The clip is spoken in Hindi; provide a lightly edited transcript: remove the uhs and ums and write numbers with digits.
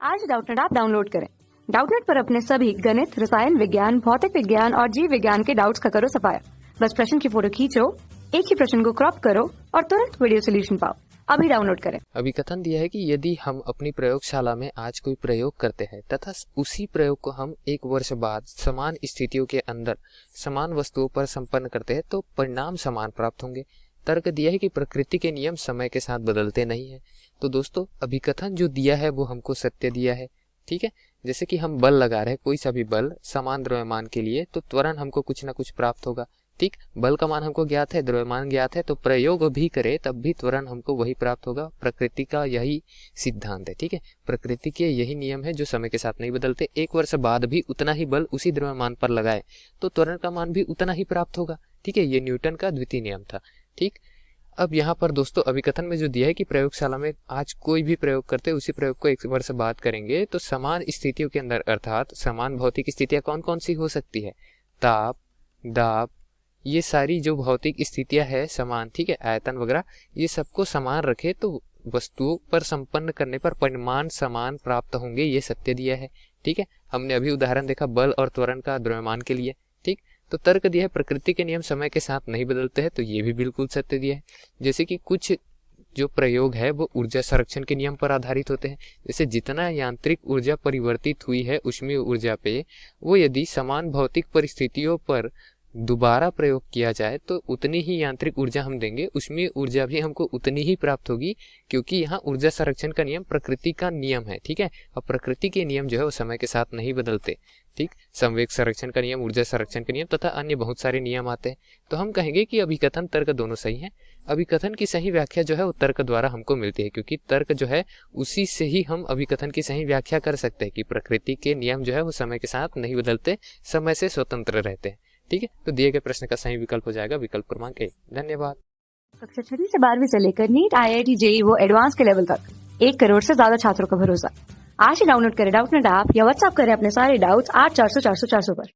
आज डाउटनेट ऐप डाउनलोड करें। डाउटनेट पर अपने सभी गणित, रसायन विज्ञान, भौतिक विज्ञान और जीव विज्ञान के डाउट्स का करो सफाया। बस प्रश्न की फोटो खींचो, एक ही प्रश्न को क्रॉप करो और तुरंत वीडियो सोल्यूशन पाओ। अभी डाउनलोड करें। अभी कथन दिया है कि यदि हम अपनी प्रयोगशाला में आज कोई प्रयोग करते हैं तथा उसी प्रयोग को हम एक वर्ष बाद समान स्थितियों के अंदर समान वस्तुओं पर संपन्न करते हैं तो परिणाम समान प्राप्त होंगे। तर्क दिया है कि प्रकृति के नियम समय के साथ बदलते नहीं है। तो दोस्तों अभिकथन जो दिया है वो हमको सत्य दिया है। ठीक है, जैसे कि हम बल लगा रहे हैं, कोई सा भी बल समान द्रव्यमान के लिए, तो त्वरण हमको कुछ ना कुछ प्राप्त होगा। ठीक, बल का मान हमको ज्ञात है, द्रव्यमान ज्ञात है, तो प्रयोग भी करे तब भी त्वरण हमको वही प्राप्त होगा। प्रकृति का यही सिद्धांत है। ठीक है, प्रकृति के यही नियम है जो समय के साथ नहीं बदलते। एक वर्ष बाद भी उतना ही बल उसी द्रव्यमान पर लगाए तो त्वरण का मान भी उतना ही प्राप्त होगा। ठीक है, ये न्यूटन का द्वितीय नियम था। ठीक, अब यहाँ पर दोस्तों अभिकथन में जो दिया है कि प्रयोगशाला में आज कोई भी प्रयोग करते उसी प्रयोग को एक वर्ष बाद करेंगे तो समान स्थितियों के अंदर, अर्थात समान भौतिक स्थितियां कौन कौन सी हो सकती है, ताप, दाब, ये सारी जो भौतिक स्थितियां है समान, ठीक है, आयतन वगैरह, ये सबको समान रखे तो वस्तुओं पर संपन्न करने पर परिमाण समान प्राप्त होंगे, ये सत्य दिया है। ठीक है, हमने अभी उदाहरण देखा बल और त्वरण का द्रव्यमान के लिए। ठीक, तो तर्क दिया है प्रकृति के नियम समय के साथ नहीं बदलते हैं, तो ये भी बिल्कुल सत्य दिया है। जैसे कि कुछ जो प्रयोग है वो ऊर्जा संरक्षण के नियम पर आधारित होते हैं। जैसे जितना यांत्रिक ऊर्जा परिवर्तित हुई है ऊष्मीय ऊर्जा पे, वो यदि समान भौतिक परिस्थितियों पर दोबारा प्रयोग किया जाए तो उतनी ही यांत्रिक ऊर्जा हम देंगे, ऊष्मीय ऊर्जा भी हमको उतनी ही प्राप्त होगी, क्योंकि यहाँ ऊर्जा संरक्षण का नियम प्रकृति का नियम है। ठीक है, और प्रकृति के नियम जो है वो समय के साथ नहीं बदलते। ठीक, संवेग संरक्षण का नियम, ऊर्जा संरक्षण का नियम तथा अन्य बहुत सारे नियम आते हैं। तो हम कहेंगे कि अभिकथन तर्क दोनों सही है। अभिकथन की सही व्याख्या जो है वो तर्क द्वारा हमको मिलती है, क्योंकि तर्क जो है उसी से ही हम अभिकथन की सही व्याख्या कर सकते हैं कि प्रकृति के नियम जो है वो समय के साथ नहीं बदलते, समय से स्वतंत्र रहते हैं। ठीक है, तो दिए गए प्रश्न का सही विकल्प हो जाएगा विकल्प क्रमांक 1। धन्यवाद। कक्षा 6 से 12वीं से लेकर नीट, IIT, JEE वो एडवांस के लेवल तक 1 करोड़ से ज्यादा छात्रों का भरोसा। आज ही डाउनलोड करें डाउटनेट ऐप या व्हाट्सएप करें अपने सारे डाउट्स 8400 400 400 पर।